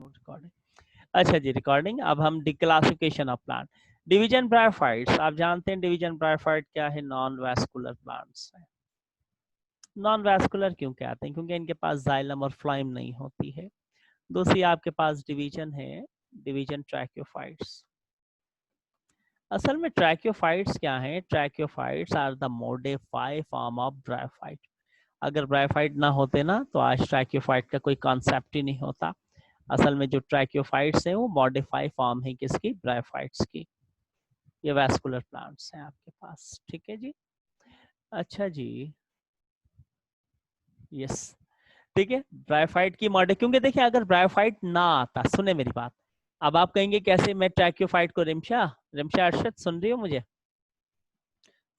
Recording. अच्छा जी, recording. अब हम डिक्लासिफिकेशन ऑफ प्लांट। डिवीजन ब्रायोफाइट्स, आप जानते हैं डिवीजन ब्रायोफाइट क्या है? नॉन वैस्कुलर प्लांट्स है। नॉन वैस्कुलर क्यों कहते हैं? क्योंकि इनके पास जाइलम और फ्लोएम नहीं होती है। दूसरी आपके पास डिवीजन है डिवीजन ट्रैक्योफाइट्स। असल में ट्रैक्योफाइट्स क्या है? Tracheophytes are the modified form of bryophyte. अगर ब्रायोफाइट ना होते ना तो आज ट्रैक्योफाइट का कोई कॉन्सेप्ट ही नहीं होता। असल में जो ट्रैक्योफाइट्स हैं वो मॉडिफाइड फॉर्म है किसकी? ब्रायोफाइट्स की। ये वैस्कुलर प्लांट्स हैं आपके पास, ठीक है जी। अच्छा जी, यस, ठीक है। ब्रायोफाइट की मॉडल, क्योंकि देखिए अगर ब्रायोफाइट ना आता, सुने मेरी बात, अब आप कहेंगे कैसे? मैं ट्रैक्योफाइट को रिमशा रिमशा अरशद सुन रही हो मुझे?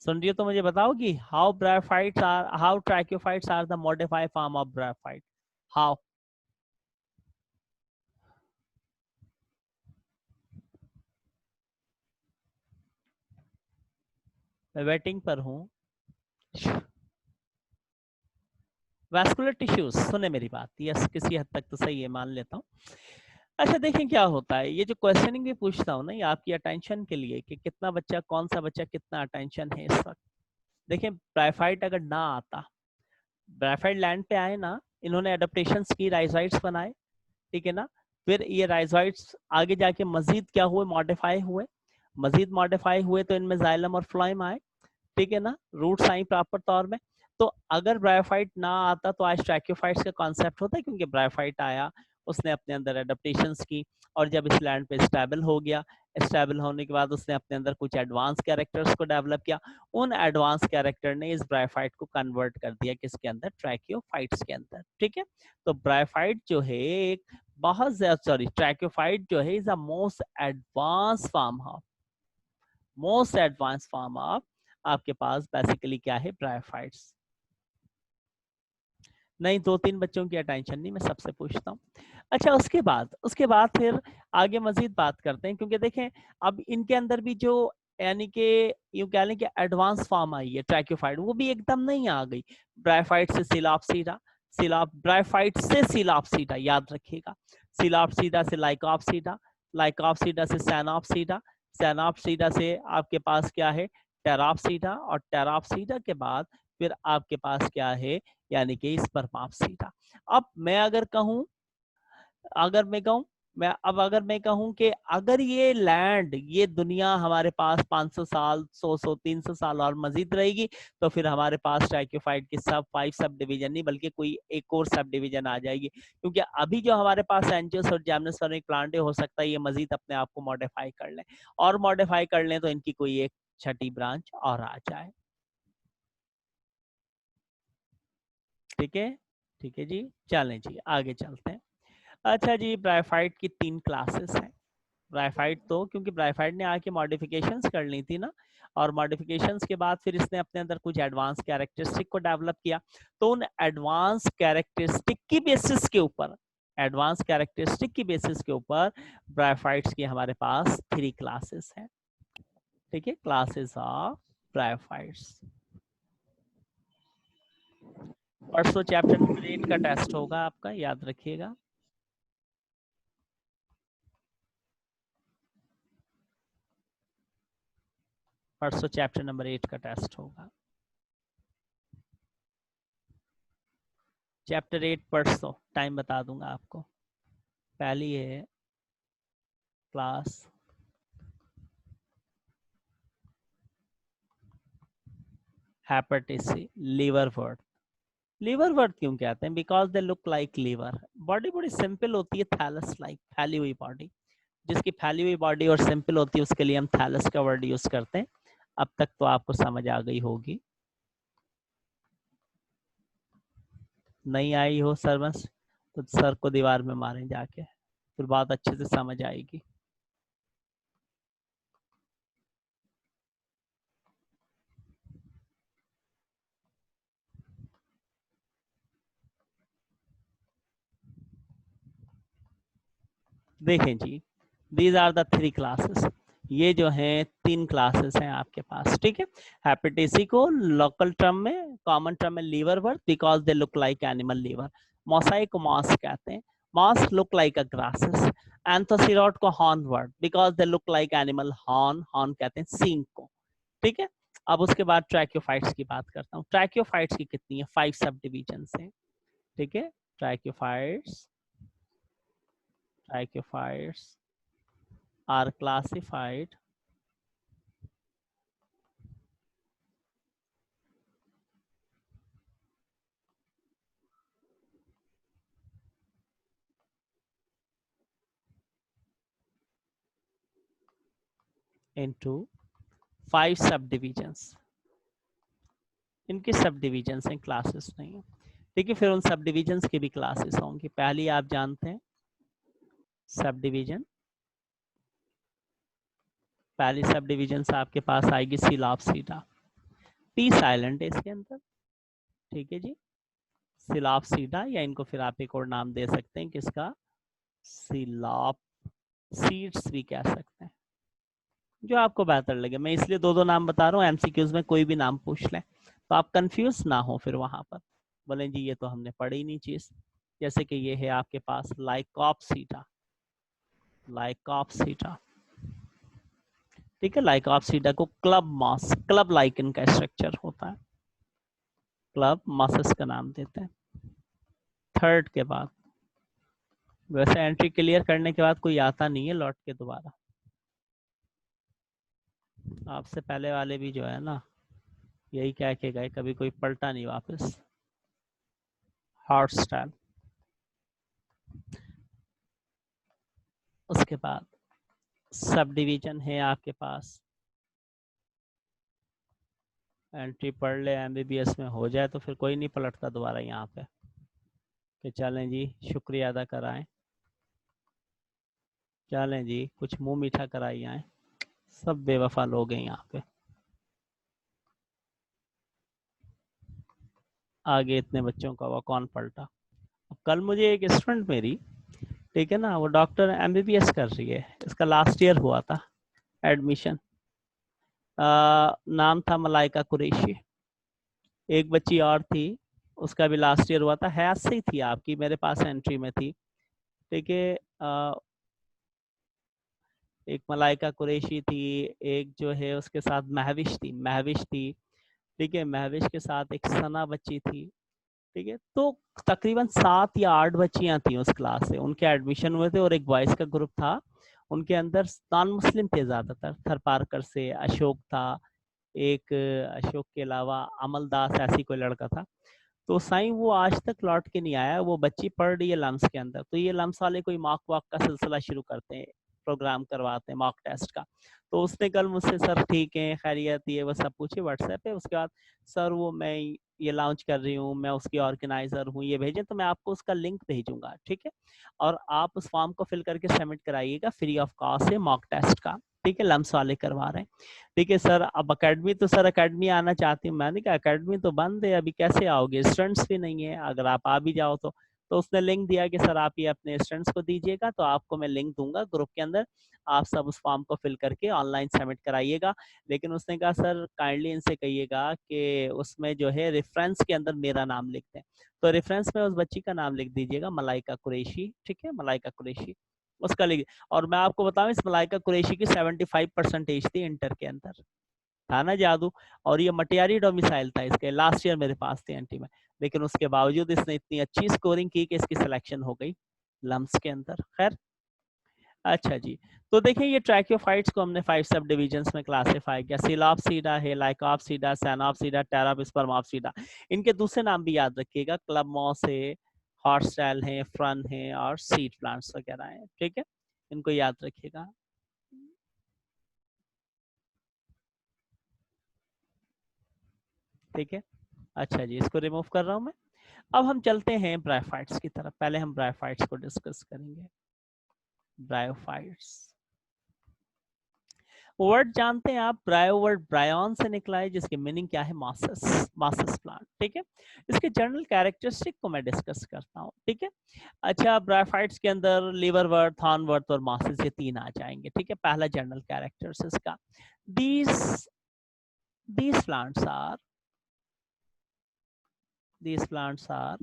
सुन रही हो तो मुझे बताओगी how tracheophytes are the modified form of bryophyte. How? मैं वेटिंग पर हूँ। वैस्कुलर टिश्यूज, सुने मेरी बात, यस, किसी हद तक तो सही है, मान लेता हूँ। अच्छा देखें क्या होता है, ये जो क्वेश्चनिंग भी पूछता हूँ ना, ये आपकी अटेंशन के लिए कि कितना बच्चा, कौन सा बच्चा कितना अटेंशन है इस वक्त। देखें ब्रायोफाइट अगर ना आता, ब्रायोफाइट लैंड पे आए ना, इन्होंने एडेप्टेशंस की, राइजोइट्स बनाए, ठीक है ना। फिर ये राइजोइट्स आगे जाके मजीद क्या हुए? मॉडिफाई हुए। मजीद मॉडिफाई हुए तो इनमें जाइलम और फ्लोएम आए, ठीक है ना, रूट्स आई प्रॉपर तौर में। तो अगर ब्रायोफाइट ना आता तो आज ट्रैक्योफाइट्स का कॉन्सेप्ट होता है, क्योंकि ब्रायोफाइट आया, उसने अपने अंदर एडेप्टेशंस की, और जब इस लैंड पे स्टेबल हो गया, स्टेबल होने के बाद उसने अपने अंदर कुछ एडवांस कैरेक्टर्स को डेवलप किया। उन एडवांस कैरेक्टर ने इस ब्रायोफाइट को कन्वर्ट कर दिया किसके अंदर? ट्रैक्योफाइट्स के अंदर, ठीक है। तो ब्रायोफाइट जो है एक बहुत ज्यादा, सॉरी, ट्रैक्योफाइट जो है is a most advance form of आपके पास बेसिकली क्या है? ब्रायोफाइट्स। नहीं, 2-3 बच्चों की अटेंशन नहीं, मैं सबसे पूछता हूँ। अच्छा, उसके बाद फिर आगे मजीद बात करते हैं, क्योंकि देखें अब इनके अंदर भी जो, यानी कि यूं कह लें कि एडवांस फॉर्म आई है ट्रैक्योफाइट, वो भी एकदम नहीं आ गई। ब्रायोफाइट से सिलाप्सीडा, ब्रायोफाइट से सिलाप्सीडा, याद रखिएगा। सिलाप्सीडा से लाइकोप्सीडा, लाइकोप्सीडा से सैनोप्सीडा, सैनोप्सीडा से आपके पास क्या है? टेराप्सीडा, और टेराप्सीडा के बाद फिर आपके पास क्या है? यानी कि स्पर्माप्सीडा। अब मैं अगर कहूं, अगर मैं कहूं कि अगर ये लैंड, ये दुनिया हमारे पास 500 साल, 100 300 साल और मजीद रहेगी, तो फिर हमारे पास ट्रैक्योफाइट की सब 5 सब डिवीजन नहीं, बल्कि कोई एक और सब डिवीजन आ जाएगी। क्योंकि अभी जो हमारे पास एंजियोस और जिम्नोस्पर्मिक प्लांट है, हो सकता है ये मजीद अपने आप को मॉडिफाई कर लें, और मॉडिफाई कर लें तो इनकी कोई एक छठी ब्रांच और आ जाए, ठीक है। ठीक है जी, चलें जी, आगे चलते हैं। अच्छा जी, ब्रायोफाइट की 3 क्लासेस हैं। ब्रायोफाइट तो क्योंकि ब्रायोफाइट ने आके मॉडिफिकेशंस कर ली थी ना, और मॉडिफिकेशंस के बाद फिर इसने अपने अंदर कुछ एडवांस कैरेक्टरिस्टिक को डेवलप किया। तो उन एडवांस कैरेक्टरिस्टिक की बेसिस के ऊपर, ब्रायोफाइट्स की हमारे पास 3 क्लासेस हैं, ठीक है, क्लासेस ऑफ ब्रायोफाइट्स। परसों चैप्टर नंबर 8 का टेस्ट होगा आपका, याद रखिएगा। परसों चैप्टर नंबर 8 का टेस्ट होगा। चैप्टर 8 परसों, टाइम बता दूंगा आपको। पहली है class hepaticae, liverwort. Liverwort क्यों कहते हैं? Because they look like liver. Body बड़ी सिंपल होती है, थैलस लाइक, फैली हुई बॉडी। जिसकी फैली हुई बॉडी और सिंपल होती है उसके लिए हम थैलस का वर्ड यूज करते हैं। अब तक तो आपको समझ आ गई होगी। नहीं आई हो सर्वंस तो सर को दीवार में मारें जाके, फिर बात अच्छे से समझ आएगी। देखें जी, दीज आर द 3 क्लासेस। ये जो हैं 3 क्लासेस हैं आपके पास, ठीक है। हेपेटिसी को लोकल टर्म में, कॉमन टर्म में liver word, because they look like animal liver. मोसाइकोमॉस कहते हैं। Moss look like a grasses, anthoceros को hornwort because they look like animal horn, horn कहते हैं सींग को, ठीक है। अब उसके बाद ट्रैक्योफाइट्स की बात करता हूँ। ट्रैक्योफाइट्स की कितनी है, 5 सब डिविजन है, ठीक है। Tracheophytes tracheophytes are classified into 5 सब डिविजन्स। इनके सब डिविजन्स हैं, क्लासेस नहीं है, ठीक है। फिर उन सब डिविजन्स की भी क्लासेस होंगी। पहली आप जानते हैं सब डिवीजन, पहली सब डिवीजन से आपके पास आएगी सिलाप्सीडा, पी साइलेंट है इसके अंदर, ठीक है जी। सिलाप्सीडा, या इनको फिर आप एक और नाम दे सकते हैं किसका, सिलाप सीड्स भी कह सकते हैं, जो आपको बेहतर लगे। मैं इसलिए दो दो नाम बता रहा हूँ, एमसीक्यूज में कोई भी नाम पूछ लें तो आप कंफ्यूज ना हो फिर वहां पर, बोले जी ये तो हमने पढ़ी नहीं चीज। जैसे कि ये है आपके पास लाइकॉप्सीडा, लाइकॉप्सीडा, ठीक है। लाइकॉप्सीडा को क्लब मॉस, क्लब लाइक इनका स्ट्रक्चर होता है, क्लब मॉसेस का नाम देते हैं। थर्ड के बाद, वैसे एंट्री क्लियर करने के बाद कोई आता नहीं है लौट के दोबारा, आपसे पहले वाले भी जो है ना यही कह के गए, कभी कोई पलटा नहीं वापस। हॉट स्टाइल, उसके बाद सब डिवीजन है आपके पास, एंट्री पढ़ ले एमबीबीएस में हो जाए तो फिर कोई नहीं पलटता दोबारा यहाँ पे कि चलें जी शुक्रिया अदा कराएं, चलें जी कुछ मुंह मीठा कराई आए। सब बेवफा लोग हैं यहाँ पे, आगे इतने बच्चों का वो कौन पलटा। कल मुझे एक स्टूडेंट मेरी, ठीक है ना, वो डॉक्टर एमबीबीएस कर रही है, इसका लास्ट ईयर हुआ था एडमिशन, नाम था मलाइका कुरैशी। एक बच्ची और थी, उसका भी लास्ट ईयर हुआ था, हैज से ही थी आपकी, मेरे पास एंट्री में थी, ठीक है। एक मलाइका कुरैशी थी, एक जो है उसके साथ महविश थी, महविश थी, ठीक है। महविश के साथ एक सना बच्ची थी, ठीक है। तो तकरीबन 7 या 8 बच्चियां थी उस क्लास से, उनके एडमिशन हुए थे, और एक बॉयज का ग्रुप था, उनके अंदर नॉन मुस्लिम थे ज्यादातर, थरपारकर से अशोक था, एक अशोक के अलावा अमलदास ऐसी कोई लड़का था। तो साईं वो आज तक लौट के नहीं आया, वो बच्ची पढ़ रही है लम्स के अंदर, तो ये लम्स वाले कोई मॉक वॉक का सिलसिला शुरू करते हैं, प्रोग्राम करवाते हैं मॉक टेस्ट का। तो उसने कल मुझसे सर ठीक है खैरियत ये वो सब पूछे व्हाट्सएप पे, उसके बाद सर वो मैं ये लॉन्च कर रही हूँ, मैं उसकी ऑर्गेनाइजर हूँ, ये भेजें तो मैं आपको उसका लिंक भेजूंगा, ठीक है। और आप उस फॉर्म को फिल करके सबमिट कराइएगा फ्री ऑफ कॉस्ट है मॉक टेस्ट का, ठीक है। लम्स वाले करवा रहे हैं, ठीक है सर। अब अकेडमी तो सर अकेडमी आना चाहती हूँ, मैंने कहा अकेडमी तो बंद है अभी, कैसे आओगे, स्टूडेंट्स भी नहीं है, अगर आप आ भी जाओ तो उसने लिंक दिया कि सर आप ये अपने स्टूडेंट्स को दीजिएगा, तो आपको मैं लिंक दूंगा ग्रुप के अंदर, आप सब उस फॉर्म को फिल करके ऑनलाइन सबमिट कराइएगा। लेकिन उसने कहा सर काइंडली इनसे कहिएगा कि उसमें जो है रेफरेंस के अंदर मेरा नाम लिख दें, तो रेफरेंस में उस बच्ची का नाम लिख दीजिएगा, मलाइका कुरैशी, ठीक है, मलाइका कुरैशी, उसका लिख। और मैं आपको बताऊं इस मलाइका कुरैशी की 75% थी इंटर के अंदर, था ना जादू। और ये मटियारी डोमिसाइल था इसके, लास्ट ईयर मेरे पास थे एंटी में, लेकिन उसके बावजूद इसने इतनी अच्छी स्कोरिंग की कि इसकी सिलेक्शन हो गई लम्स के अंदर। खैर अच्छा जी, तो देखिए ये ट्रैकियोफाइट्स को हमने 5 सब डिविजन्स में क्लासिफाई किया, सिलाप्सीडा है, लाइकॉप्सीडा, सैनॉप्सीडा, टेरापिस्पर्मॉप्सीडा। इनके दूसरे नाम भी याद रखिएगा, क्लब मॉस है, हॉट स्टाइल है, फ्रन है, और सीड प्लांट्स वगैरह है, ठीक है। इनको याद रखिएगा, ठीक है। अच्छा जी, इसको रिमूव कर रहा हूँ मैं। अब हम चलते हैं ब्रायोफाइट्स की तरफ, पहले हम ब्रायोफाइट्स को डिस्कस करेंगे। ब्रायोफाइट्स वर्ड जानते हैं आप, ब्रायो वर्ड ब्रायन से निकला है, जिसकी मीनिंग क्या है, मासस, मासस प्लांट, ठीक है। इसके जनरल कैरेक्टरिस्टिक को मैं डिस्कस करता हूँ, ठीक है। अच्छा, ब्रायोफाइट्स के अंदर लीवर वर्ड, थॉर्न वर्ड और मासस, ये 3 आ जाएंगे, ठीक है। पहला जनरल कैरेक्टर्स इसका, these these plants are these plants are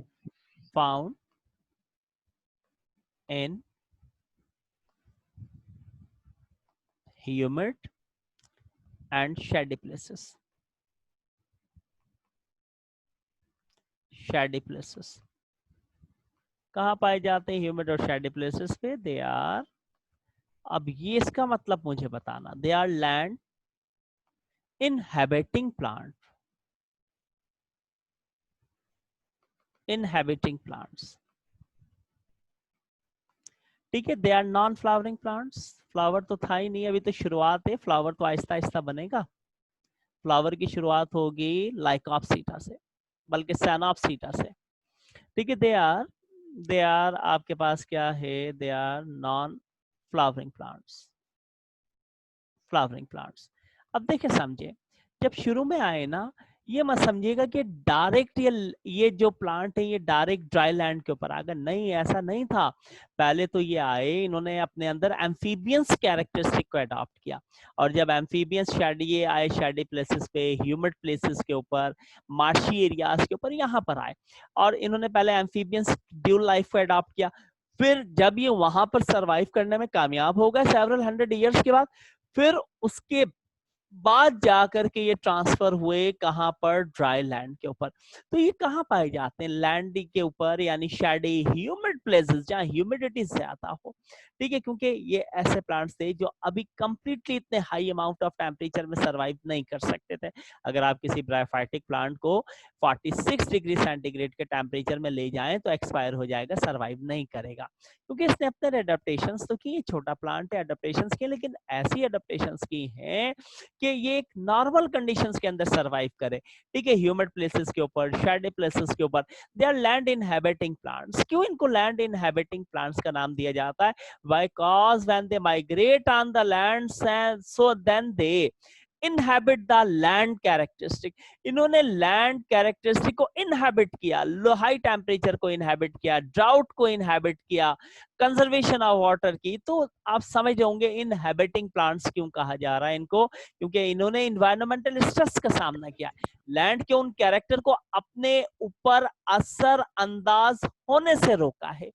found in humid and shady places. Shady places कहाँ पाए जाते हैं? ह्यूमिड और शैडी प्लेसेस पे दे आर, अब ये इसका मतलब मुझे बताना, they are land inhabiting plant, inhabiting plants, ठीक है। They are non flowering plants, flower तो था ही नहीं, अभी तो शुरुआत है, फ्लावर तो आहिस्ता आहिस्ता बनेगा। फ्लावर की शुरुआत होगी लाइकॉप्सीटा से, बल्कि सैनॉप्सीटा से, ठीक है। दे आर आपके पास क्या है? They are non flowering plants, flowering plants. अब देखिए समझे, जब शुरू में आए ना, ये मत समझिएगा कि डायरेक्ट ये जो प्लांट है ये डायरेक्ट ड्राई लैंड के ऊपर आ गया, नहीं, ऐसा नहीं था। पहले तो ये आए, इन्होंने अपने अंदर एम्फीबियंस कैरेक्टरिस्टिक को अडॉप्ट किया, और जब एम्फीबियंस शैडी ये आए, शैडी प्लेसेस पे, ह्यूमिड प्लेसेस के ऊपर, मार्शी एरियाज के ऊपर, यहाँ पर आए, और इन्होंने पहले एम्फीबियंस ड्यूल लाइफ को अडॉप्ट किया। फिर जब ये वहां पर सरवाइव करने में कामयाब हो गए सेवरल हंड्रेड ईयर्स के बाद, फिर उसके बाद जाकर के ये ट्रांसफर हुए कहां पर? ड्राई लैंड के ऊपर। तो ये कहां पाए जाते हैं? लैंड के ऊपर, यानी शैडी ह्यूमिड प्लेसेस जहां ह्यूमिडिटी ज्यादा हो, ठीक है, क्योंकि ये ऐसे प्लांट्स थे जो अभी कंप्लीटली इतने हाई अमाउंट ऑफ टेम्परेचर में सरवाइव नहीं कर सकते थे। अगर आप किसी ब्रायोफाइटिक प्लांट को 46 डिग्री सेंटीग्रेड के टेम्परेचर में ले जाएं तो एक्सपायर हो जाएगा, सरवाइव नहीं करेगा, क्योंकि इसने अपने एडेप्टेशंस तो की, छोटा प्लांट है, एडेप्टेशंस की, लेकिन ऐसी एडेप्टेशंस की हैं कि ये एक नॉर्मल कंडीशंस के अंदर सरवाइव करे, ठीक है, ह्यूमिड प्लेसेस के ऊपर, शैडी प्लेसेस के ऊपर। They are land inhabiting plants. क्यों इनको लैंड इनहैबिटिंग प्लांट्स का नाम दिया जाता है? Because when they migrate on the lands, so then they inhabit the land characteristic. इन्होंने लैंड कैरेक्टरिस्टिक को इनहैबिट किया, हाई टेम्परेचर को इनहैबिट किया, ड्राउट को इनहैबिट किया, कंजर्वेशन ऑफ वाटर की। तो आप समझ जाओगे इनहैबिटिंग प्लांट्स क्यों कहा जा रहा है इनको, क्योंकि इन्होंने इन्वायरमेंटल स्ट्रेस का सामना किया, लैंड के उन कैरेक्टर को अपने ऊपर असर अंदाज होने से रोका है।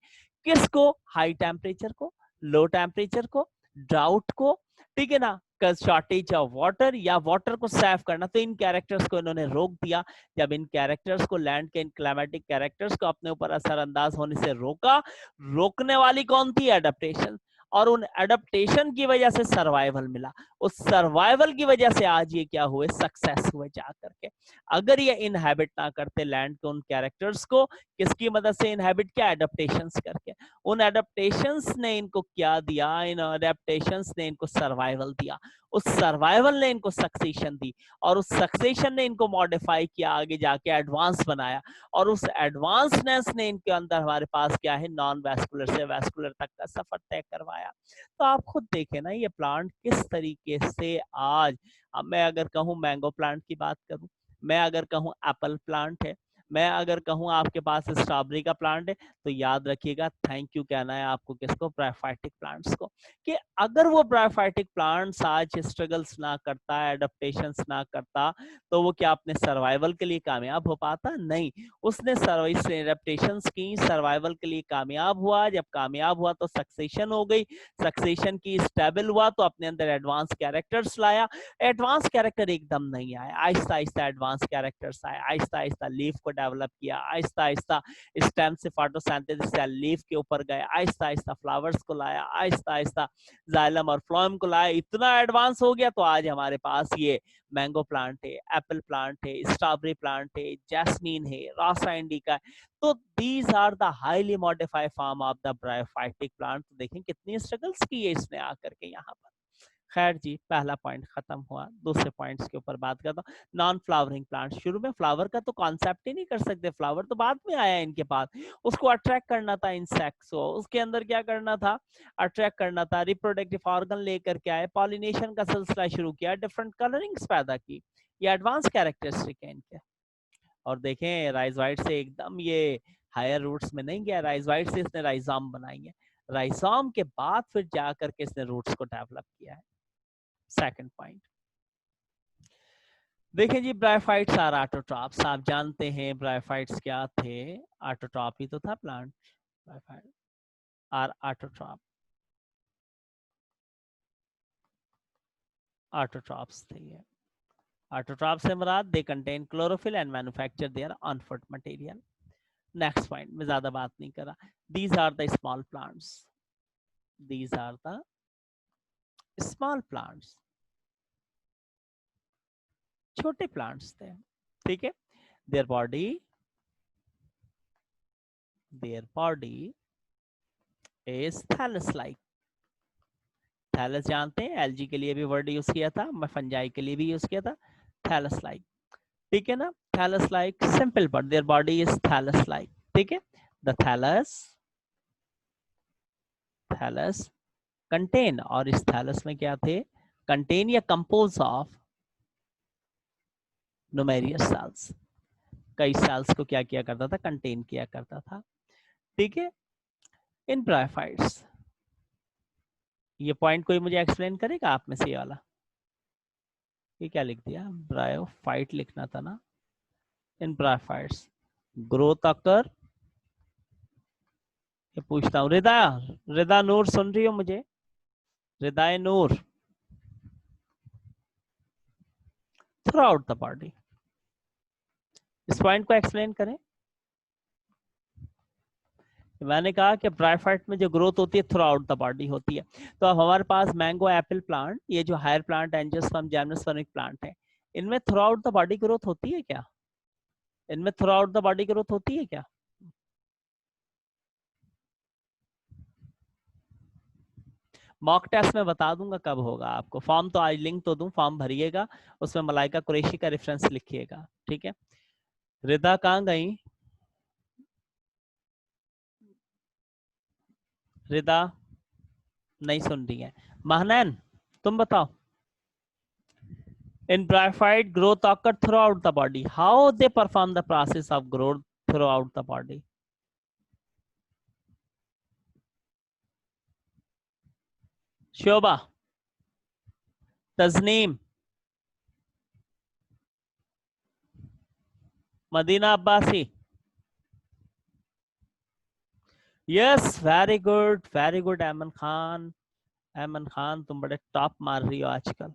किसको? हाई टेम्परेचर को, लो टेम्परेचर को, ड्राउट को, ठीक है ना, शॉर्टेज ऑफ वाटर या वाटर को सेव करना, तो इन कैरेक्टर्स को इन्होंने रोक दिया। जब इन कैरेक्टर्स को, लैंड के इन क्लाइमेटिक कैरेक्टर्स को अपने ऊपर असरअंदाज होने से रोका, रोकने वाली कौन थी? एडेप्टेशन। और उन एडेप्टेशन की वजह से सर्वाइवल मिला, उस सर्वाइवल की वजह से आज ये क्या हुए? सक्सेस हुए जा करके। अगर ये इनहैबिट ना करते लैंड के उन कैरेक्टर्स को, किसकी मदद से इनहैबिट किया? एडेप्टेशंस करके। उन एडेप्टेशंस ने इनको क्या दिया? इन एडेप्टेशंस ने इनको सर्वाइवल दिया, उस सर्वाइवल ने इनको सक्सेशन दी, और उस सक्सेशन ने इनको मॉडिफाई किया, आगे जाके एडवांस बनाया, और उस एडवांसनेस ने इनके अंदर हमारे पास क्या है? नॉन वैस्कुलर से वैस्कुलर तक का सफर तय करवाया। तो आप खुद देखें ना, ये प्लांट किस तरीके से आज, अब मैं अगर कहूँ मैंगो प्लांट की बात करूं, मैं अगर कहूँ एप्पल प्लांट है, मैं अगर कहूँ आपके पास स्ट्रॉबेरी का प्लांट है, तो याद रखिएगा थैंक यू कहना है आपको किसको? ब्रायोफाइटिक प्लांट्स को। कि अगर वो ब्रायोफाइटिक प्लांट्स आज स्ट्रगल्स ना करता, एडेप्टेशंस ना करता, तो वो क्या अपने सर्वाइवल के लिए कामयाब हो पाता? नहीं। उसने एडेप्टेशंस की, सर्वाइवल के लिए कामयाब हुआ, जब कामयाब हुआ तो सक्सेशन हो गई, सक्सेशन की स्टेबल हुआ तो अपने अंदर एडवांस कैरेक्टर्स लाया। एडवांस कैरेक्टर एकदम नहीं आए, आहिस्ता आहिस्ता एडवांस कैरेक्टर्स आए, आहिस्ता आहिस्ता लीफ को डेवलप किया, आहिस्ता आहिस्ता स्टेम से फोटोसिंथेसिस से लीफ के ऊपर गए, आहिस्ता आहिस्ता फ्लावर्स को लाया, आहिस्ता आहिस्ता जाइलम और फ्लोएम को लाया, इतना एडवांस हो गया तो आज हमारे पास ये मैंगो प्लांट है, एप्पल प्लांट है, स्ट्रॉबेरी प्लांट है, जैस्मीन है, रासा इंडिका है। तो these are the highly modified form of the bryophytic plant. तो देखें कितनी स्ट्रगल्स की है इसने आकर के यहाँ पर। खैर जी, पहला पॉइंट खत्म हुआ, दूसरे पॉइंट्स के ऊपर बात करता हूँ। नॉन फ्लावरिंग प्लांट, शुरू में फ्लावर का तो कॉन्सेप्ट ही नहीं कर सकते, फ्लावर तो बाद में आया इनके पास। उसको अट्रैक्ट करना था इंसेक्ट्स को, उसके अंदर क्या करना था? अट्रैक्ट करना था, रिप्रोडक्टिव ऑर्गन लेकर के आए, पॉलिनेशन का सिलसिला शुरू किया, डिफरेंट कलरिंग्स पैदा की। ये एडवांस कैरेक्टरिस्टिक है इनके। और देखें राइजोइड से एकदम ये हायर रूट्स में नहीं गया, राइजोइड से इसने राइजोम बनाई है, राइजोम के बाद फिर जाकर के इसने रूट्स को डेवलप किया है। सेकंड पॉइंट देखें जी, ब्रायोफाइट्स आर ऑटोट्रॉप्स। आप जानते हैं ब्रायोफाइट्स क्या थे? ऑटोट्रॉप ही तो था plant. Bryophyte are autotroph, autotrophs थे ये। ऑटोट्रॉप से मुराद they contain chlorophyll and manufacture their own food material. Next point, मैं ज्यादा बात नहीं कर रहा। These are the small plants, these are the small plants, छोटे प्लांट्स थे, ठीक है। Their body, their body is thallus like. Thallus जानते हैं, एलजी के लिए भी वर्ड यूज किया था, मैं फंजाई के लिए भी यूज किया था, थैलस लाइक, ठीक है ना। Thallus like, simple but their body is thallus like, ठीक है। द थैलस, थैलस कंटेन, और इस थैलस में क्या थे, कंटेन या कंपोज ऑफ न्यूमेरियस सेल्स, कई सेल्स को क्या किया करता था, कंटेन किया करता था, ठीक है। इन ब्रायोफाइट्स, ये पॉइंट कोई मुझे एक्सप्लेन करेगा आप में से, ये वाला, ये क्या लिख दिया, ब्रायोफाइट लिखना था ना। इन ब्रायोफाइट्स ग्रोथ अकर, ये पूछता हूँ, रिदा, रिदा नूर सुन रही हो मुझे, रिदाए नूर, थ्रू आउट द बॉडी, इस पॉइंट को एक्सप्लेन करें। मैंने कहा कि ब्रायोफाइट में जो ग्रोथ होती है थ्रू आउट द बॉडी होती है। तो अब हमारे पास मैंगो एप्पल प्लांट, ये जो हायर प्लांट एंजियोस्पर्म जिम्नोस्पर्मिक प्लांट है, इनमें through out the body growth होती है क्या, इनमें through out the body growth होती है क्या। मॉक टेस्ट में बता दूंगा कब होगा आपको, फॉर्म तो आज लिंक तो दूं, फॉर्म भरिएगा, उसमें मलाइका कुरैशी का रेफरेंस लिखिएगा, ठीक है। रिदा कहाँ गई, रिदा नहीं सुन रही है। महनैन तुम बताओ, in bryophyte growth occur throughout the body, how they perform the process of growth throughout the body। Shobha, Tajneem, Madina Abbasi, yes very good Aman Khan, Aman Khan तुम बड़े टॉप मार रही हो आजकल,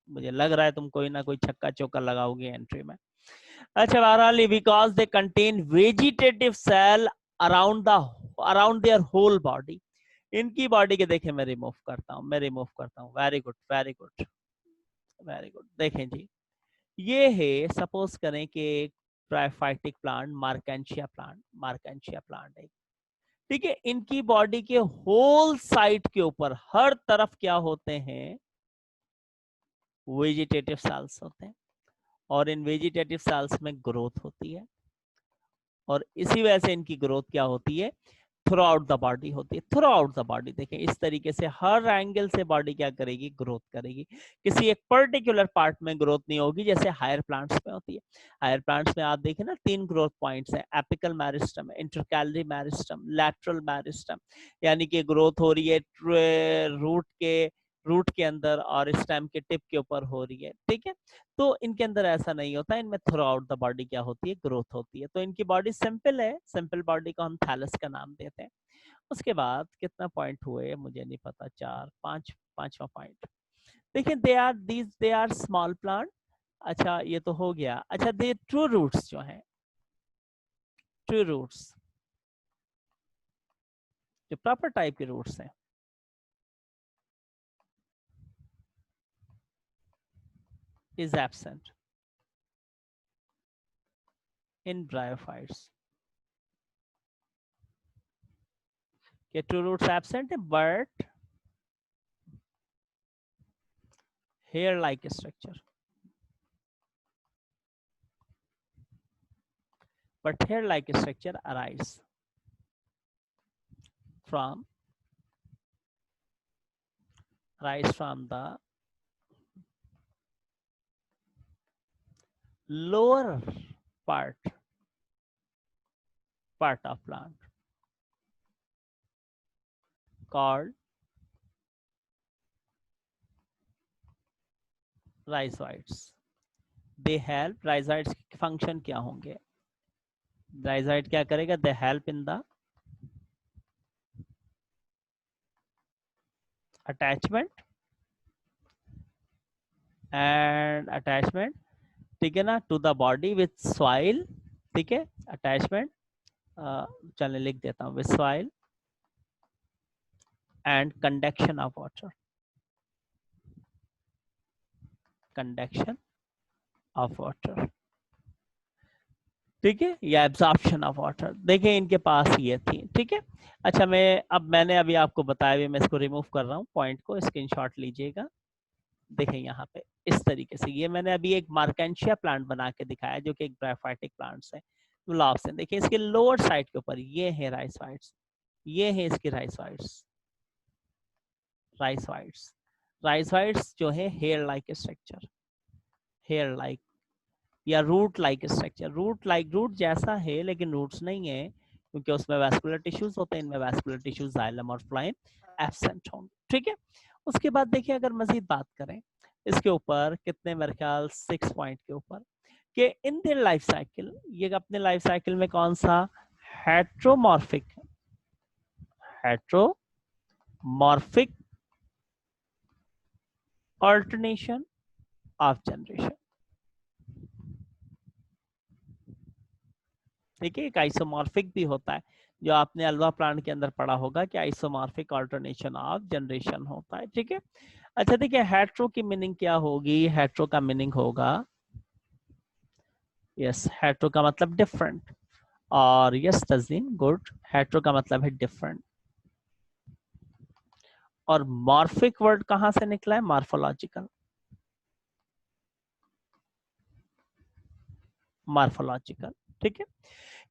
मुझे लग रहा है तुम कोई ना कोई छक्का चौका लगाओगे एंट्री में। अच्छा, बहरहाल because they contain vegetative cell around the, around their whole body, इनकी बॉडी के देखे मैं रिमूव करता हूँ, मैं रिमूव करता हूँ, very good very good very good. देखें जी, ये है, सपोज करें कि एक bryophytic plant, marchantia plant, marchantia plant है, ठीक है। इनकी बॉडी के होल साइड के ऊपर हर तरफ क्या होते हैं, वेजिटेटिव सेल्स होते हैं, और इन वेजिटेटिव सेल्स में ग्रोथ होती है, और इसी वजह से इनकी ग्रोथ क्या होती है, थ्रू आउट द बॉडी होती है, थ्रू आउट द बॉडी। देखें इस तरीके से हर एंगल से बॉडी क्या करेगी, ग्रोथ करेगी, किसी एक पर्टिकुलर पार्ट में ग्रोथ नहीं होगी, जैसे हायर प्लांट्स में होती है। हायर प्लांट्स में आप देखें ना, 3 ग्रोथ पॉइंट्स हैं, apical meristem, intercalary meristem, lateral meristem, यानी कि ग्रोथ हो रही है रूट के अंदर और स्टेम के टिप के ऊपर हो रही है, ठीक है। तो इनके अंदर ऐसा नहीं होता, इनमें थ्रू आउट द बॉडी क्या होती है, ग्रोथ होती है। तो इनकी बॉडी सिंपल है, सिंपल बॉडी को हम थैलस का नाम देते हैं। उसके बाद कितना पॉइंट हुए मुझे नहीं पता, 4 5, पांचवा पॉइंट देखिए, दे आर स्मॉल प्लांट। अच्छा ये तो हो गया। अच्छा, दे ट्रू रूट्स जो हैं, ट्रू रूट्स जो प्रॉपर टाइप के रूट्स हैं, इज एब्सेंट इन ब्रायोफाइट्स। के ट्रू रूट्स एब्सेंट है, but here like structure, but hair like structure arise from the lower part of plant called rhizoids। they help, rhizoids के function क्या होंगे, rhizoid क्या करेगा, they help in the attachment and attachment, ठीक है ना, to the body with soil, ठीक है, अटैचमेंट, चलिए लिख देता हूँ, with soil and conduction of water, conduction of water, ठीक है, या एब्जॉर्प्शन ऑफ वाटर। देखिए इनके पास ये थी, ठीक है। अच्छा मैंने अभी आपको बताया हुआ, मैं इसको रिमूव कर रहा हूँ, पॉइंट को स्क्रीनशॉट लीजिएगा। देखें यहाँ पे इस तरीके से, ये मैंने अभी एक मार्केंशिया प्लांट बना के दिखाया जो कि एक ब्रायोफाइटिक प्लांट्स है, गुलाब। देखिए इसके लोअर साइड के ऊपर ये है राइसोइड्स, ये है इसकी राइसोइड्स, राइसोइड्स, राइसोइड्स जो है hair like structure, hair like या root like structure, root like, root जैसा है लेकिन रूट्स नहीं है, क्योंकि उसमें वैस्कुलर टिश्यूज होते हैं, इनमें वैस्कुलर टिश्यूज जाइलम और फ्लोएम एब्सेंट होंगे, ठीक है। उसके बाद देखिए अगर मजीद बात करें इसके ऊपर, कितने मेरे ख्याल 6 पॉइंट के ऊपर, कि इन देयर लाइफ साइकिल, ये अपने लाइफ साइकिल में कौन सा, heteromorphic, heteromorphic alternation of generation, ठीक है। एक आइसोमॉर्फिक भी होता है, जो आपने अल्वा प्लांट के अंदर पढ़ा होगा कि आइसोमॉर्फिक ऑल्टरनेशन ऑफ जनरेशन होता है, ठीक है। अच्छा देखिए हेट्रो की मीनिंग क्या होगी, हेट्रो का मीनिंग होगा, यस, हेट्रो का मतलब डिफरेंट, और यस तस्लीम, गुड, हेट्रो का मतलब है डिफरेंट। और मॉर्फिक वर्ड कहां से निकला है, मॉर्फोलॉजिकल, मॉर्फोलॉजिकल, ठीक है।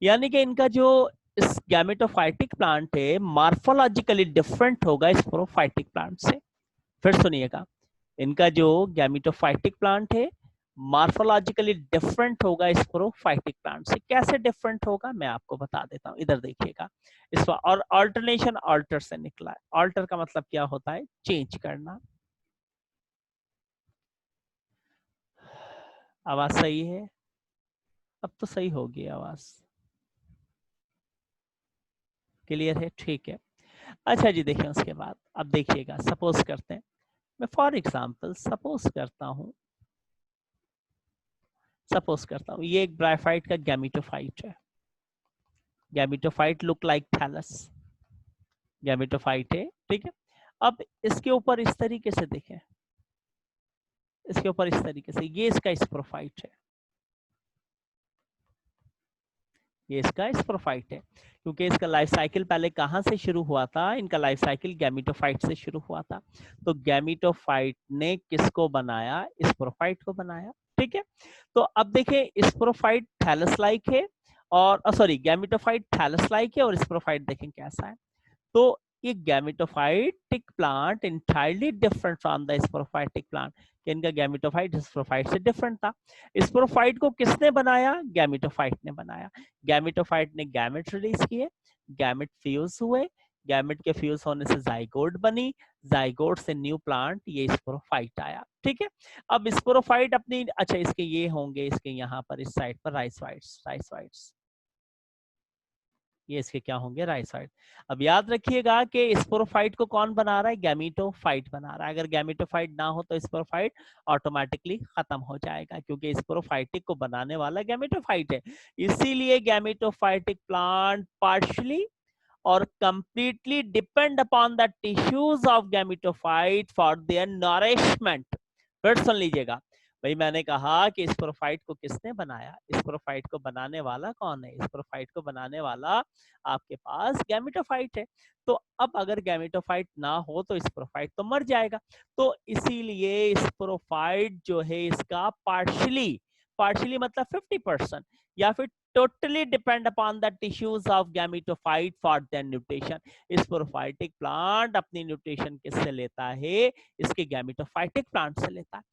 यानी कि इनका जो इस गैमेटोफाइटिक प्लांट है मॉर्फोलॉजिकली डिफरेंट होगा स्पोरोफाइटिक प्लांट से। फिर सुनिएगा, इनका जो गैमेटोफाइटिक प्लांट है मॉर्फोलॉजिकली डिफरेंट होगा स्पोरोफाइटिक प्लांट से। कैसे डिफरेंट होगा मैं आपको बता देता हूँ, इधर देखिएगा। इस और ऑल्टरनेशन, ऑल्टर से निकला है, ऑल्टर का मतलब क्या होता है, चेंज करना। आवाज सही है, अब तो सही होगी आवाज, क्लियर है, ठीक है। अच्छा जी देखिए उसके बाद अब देखिएगा, सपोज करते हैं, मैं फॉर एग्जांपल सपोज करता हूँ ये एक ब्रायोफाइट का गैमेटोफाइट है, gametophyte look like thallus, gametophyte है, ठीक है। अब इसके ऊपर इस तरीके से देखें, इसके ऊपर इस तरीके से, ये इसका स्पोरोफाइट है, ये इसका स्पोरोफाइट है, क्योंकि इसका लाइफ साइकिल पहले कहां से शुरू हुआ था, इनका लाइफ साइकिल गैमेटोफाइट से शुरू हुआ था। तो गैमेटोफाइट ने किसको बनाया, स्पोरोफाइट को बनाया, ठीक है। तो अब देखिए स्पोरोफाइट थैलस लाइक है, और सॉरी गैमेटोफाइट थैलस लाइक है, और स्पोरोफाइट देखें कैसा है। तो ये gametophytic plant entirely different from the sporophytic plant, इनका गैमेटोफाइट स्पोरोफाइट से डिफरेंट था। स्पोरोफाइट को किसने बनाया, गैमेटोफाइट ने बनाया। गैमेटोफाइट ने गैमेट रिलीज किए, गैमेट फ्यूज हुए, गैमेट के फ्यूज होने से जाइगोट बनी, जाइगोट से न्यू प्लांट, ये स्पोरोफाइट आया, ठीक है। अब स्पोरोफाइट अपनी, अच्छा इसके ये होंगे, इसके यहाँ पर इस साइड पर राइसोइड्स, राइसोइड्स, ये इसके क्या होंगे, राइसोइड। अब याद रखिएगा कि स्पोरोफाइट को कौन बना रहा है, गैमेटोफाइट बना रहा है। अगर गैमेटोफाइट ना हो तो स्पोरोफाइट ऑटोमेटिकली खत्म हो जाएगा, क्योंकि स्पोरोफाइटिक को बनाने वाला गैमेटोफाइट है। इसीलिए गैमेटोफाइटिक प्लांट पार्शियली और completely depend upon the tissues of gametophyte for their nourishment। फिर सुन लीजिएगा भाई, मैंने कहा कि स्पोरोफाइट को किसने बनाया, स्पोरोफाइट को बनाने वाला कौन है, स्पोरोफाइट को बनाने वाला आपके पास गैमेटोफाइट है। तो अब अगर गैमेटोफाइट ना हो तो स्पोरोफाइट तो मर जाएगा। तो इसीलिए स्पोरोफाइट जो है इसका पार्शियली, पार्शियली मतलब 50% या फिर totally depend upon the tissues of gametophyte for their nutrition। Sporophytic plant अपनी न्यूट्रिशन किससे लेता है, इसके गैमेटोफाइटिक प्लांट से लेता है,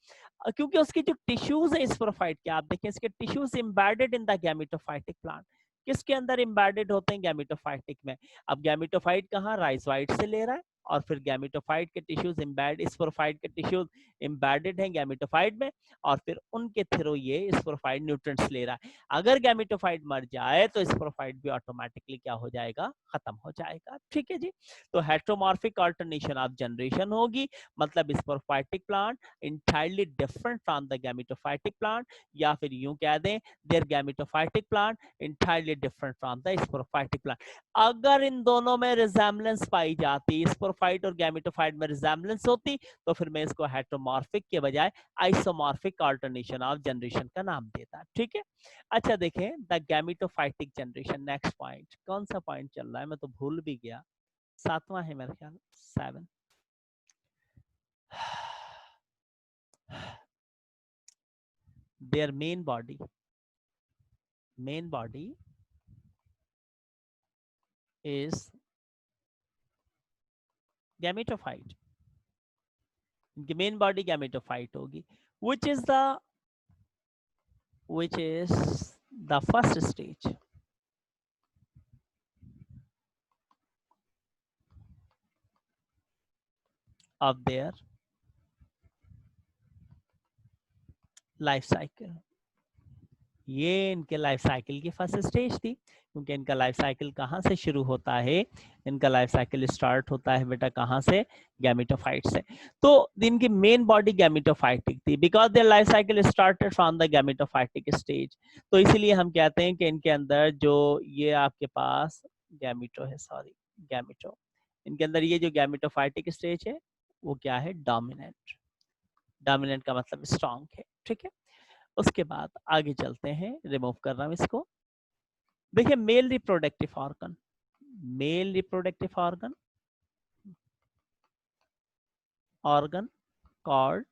क्योंकि उसकी जो टिश्यूज है स्पोरोफाइट के, आप देखें इसके tissues embedded in the gametophytic plant. किसके अंदर एम्बेडेड होते हैं, गैमेटोफाइटिक में। अब गैमेटोफाइट कहाँ, राइजोइड से ले रहा है, और फिर गैमेटोफाइट के टिश्यूज एम्बेड, स्पोरोफाइट के टिश्यूज एम्बेडेड हैं गैमेटोफाइट में, और फिर उनके थ्रू ये स्पोरोफाइट न्यूट्रिएंट्स ले रहा है। अगर गैमेटोफाइट मर जाए तो स्पोरोफाइट भी ऑटोमेटिकली क्या हो जाएगा, खत्म हो जाएगा। ठीक है जी। तो हेटेरोमॉर्फिक अल्टरनेशन ऑफ जनरेशन होगी, मतलब sporophytic plant entirely different from the gametophytic plant, या फिर यूं कह दें their gametophytic plant entirely different from the sporophytic plant. अगर इन दोनों में रिजेम्बलेंस पाई जाती, स्पोरोफाइट और गैमेटोफाइट में रिजेम्बलेंस होती, तो फिर मैं इसको हेटेरोमॉर्फिक के बजाय आइसोमॉर्फिक अल्टरनेशन ऑफ जनरेशन का नाम देता। ठीक है। अच्छा देखें the gametophytic generation, next point, कौन सा पॉइंट चल रहा है, मैं तो भूल भी गया, 7वां है मेरे ख्याल, 7। their main body is gametophyte, इनकी मेन बॉडी गैमेटोफाइट होगी, which is the first stage of their life cycle. ये इनके लाइफ साइकिल की फर्स्ट स्टेज थी, क्योंकि इनका लाइफ साइकिल कहाँ से शुरू होता है, इनका लाइफ साइकिल स्टार्ट होता है बेटा कहाँ से, गैमेटोफाइट से। तो इनकी मेन बॉडी गैमेटोफाइटिक थी, because their life cycle started from the gametophytic stage. तो इसीलिए हम कहते हैं कि इनके अंदर जो ये आपके पास गैमेटो है, सॉरी गैमेटो, इनके अंदर ये जो गैमेटोफाइटिक स्टेज है वो क्या है, डोमिनेंट। डोमिनेंट का मतलब स्ट्रॉन्ग है। ठीक है। उसके बाद आगे चलते हैं, रिमूव कर रहा हूं इसको। देखिए male reproductive organ, male reproductive organ called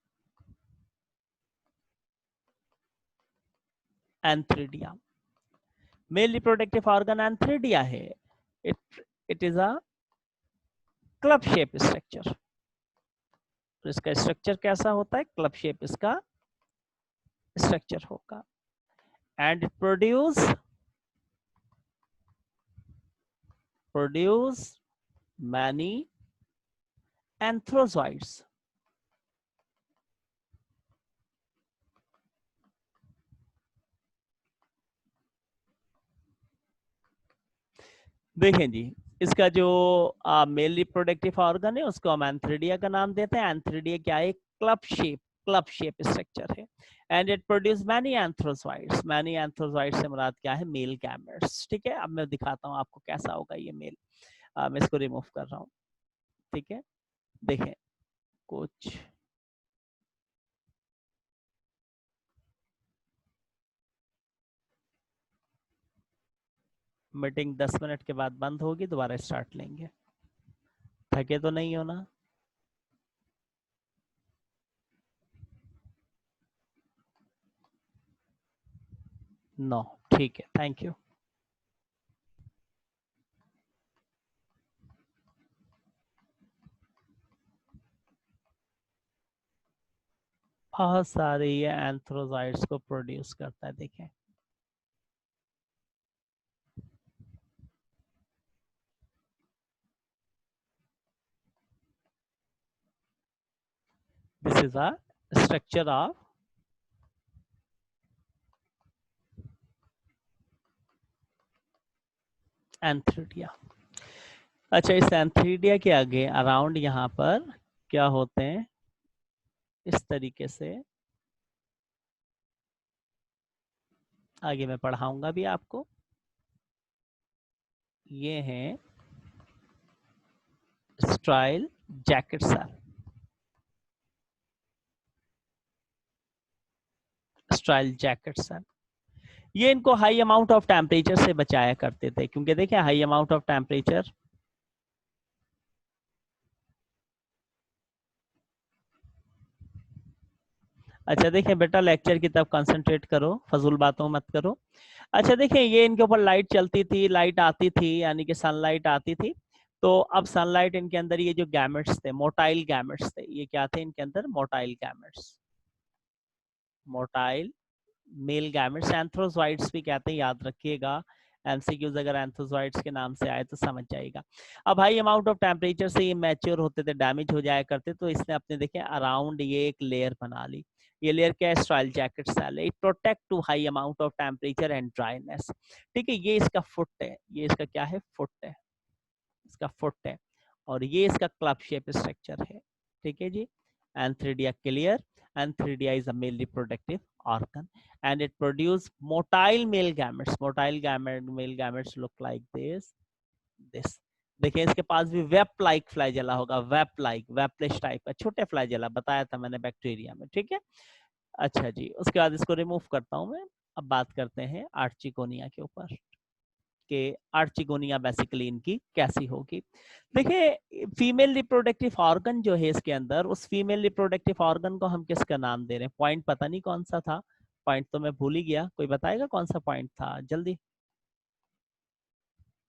antheridia. Male reproductive organ antheridia है। It is a club shape structure. तो इसका स्ट्रक्चर कैसा होता है, क्लब शेप इसका स्ट्रक्चर होगा। And produce many antherozoids. देखें जी, इसका जो मेल रिप्रोडक्टिव ऑर्गन है उसको हम एंथ्रिडिया का नाम देते हैं। एंथ्रिडिया क्या है, क्लब शेप स्ट्रक्चर है। And it produce many antherozoids. Many antherozoids से मुराद क्या है, मेल गैमेट्स। ठीक है। अब मैं दिखाता हूँ आपको कैसा होगा ये मेल। मैं इसको रिमूव कर रहा हूँ। ठीक है। देखें कुछ मीटिंग 10 मिनट के बाद बंद होगी, दोबारा स्टार्ट लेंगे। थके तो नहीं हो ना? नो, ठीक है, थैंक यू। बहुत सारे ये एंथ्रोजॉइड्स को प्रोड्यूस करता है। देखें this is a structure of एंथ्रिडिया। अच्छा, इस एंथ्रिडिया के आगे अराउंड यहाँ पर क्या होते हैं, इस तरीके से आगे मैं पढ़ाऊंगा भी आपको। ये हैं sterile jacket cell. Sterile jacket cell ये इनको हाई अमाउंट ऑफ टेम्परेचर से बचाया करते थे, क्योंकि देखिए हाई अमाउंट ऑफ टेम्परेचर, अच्छा देखिए बेटा लेक्चर की तरफ कंसंट्रेट करो, फजूल बातों मत करो। अच्छा देखिए ये इनके ऊपर लाइट चलती थी, लाइट आती थी, यानी कि सनलाइट आती थी। तो अब सनलाइट इनके अंदर ये जो गैमेट्स थे, मोटाइल गैमेट्स थे, ये क्या थे इनके अंदर, motile gametes, motile male gametes, antherozoids भी कहते हैं, याद रखिएगा। एमसीक्यूज अगर एंथोजोइड्स के नाम से आए तो समझ जाएगा। अब हाई अमाउंट ऑफ टेम्परेचर से ये मैच्योर होते थे, डैमेज हो जाया करते, तो इसने अपने देखे अराउंड ये एक लेयर बना ली। ये लेयर क्या है? स्ट्राइल जैकेट सेल है। It protect to high amount of temperature and dryness. ठीक है, ये इसका फुट है, ये इसका क्या है? फुट है, इसका फुट है, और ये इसका क्लब शेप स्ट्रक्चर है। ठीक है जी। Antheridia clear. Antheridia is a male reproductive organ and it produce motile male gametes. Motile male gametes look like this। देखिए इसके पास भी वेब लाइक फ्लैजेला होगा, वेब लाइक, वेबलिश टाइप का छोटे फ्लैजेला बताया था मैंने बैक्टीरिया में। ठीक है, अच्छा जी, उसके बाद इसको रिमूव करता हूं मैं। अब बात करते हैं आर्चिकोनिया के ऊपर, के आर्चिगोनिया बेसिकली इनकी कैसी होगी। देखिए फीमेल रिप्रोडक्टिव ऑर्गन जो है इसके अंदर, उस फीमेल रिप्रोडक्टिव ऑर्गन को हम किसका नाम दे रहे हैं? पॉइंट पता नहीं कौन सा था, पॉइंट तो मैं भूल ही गया, कोई बताएगा कौन सा पॉइंट था जल्दी?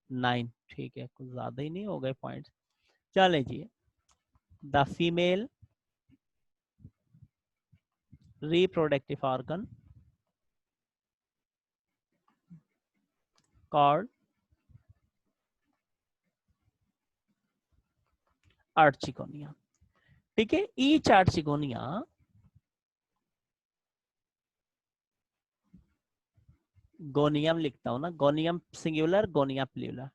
9। ठीक है, कुछ ज्यादा ही नहीं हो गए पॉइंट। चले जी, the female reproductive organ called archegonia. ठीक है, ईच आर्चिगोनिया, गोनियम लिखता हूं ना, gonium singular, gonia plural,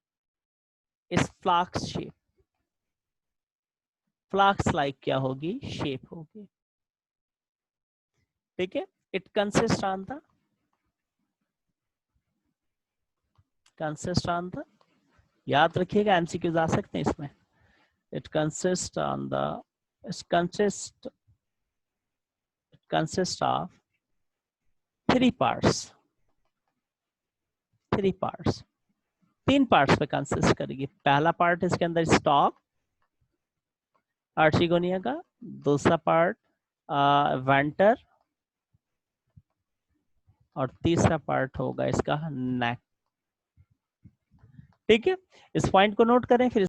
is flask shape, flask like क्या होगी? शेप होगी। ठीक है, it consist on the, consist on the, याद रखिएगा एमसीक्यूज आ सकते हैं इसमें। It consist on the, consist of three parts, three parts, तीन पार्ट्स पे कंसिस्ट करेगी। पहला पार्ट इसके अंदर स्टॉक आर्चिगोनिया का, दूसरा पार्ट वेंटर, और तीसरा पार्ट होगा इसका नेक। ठीक है, इस पॉइंट को नोट करें, फिर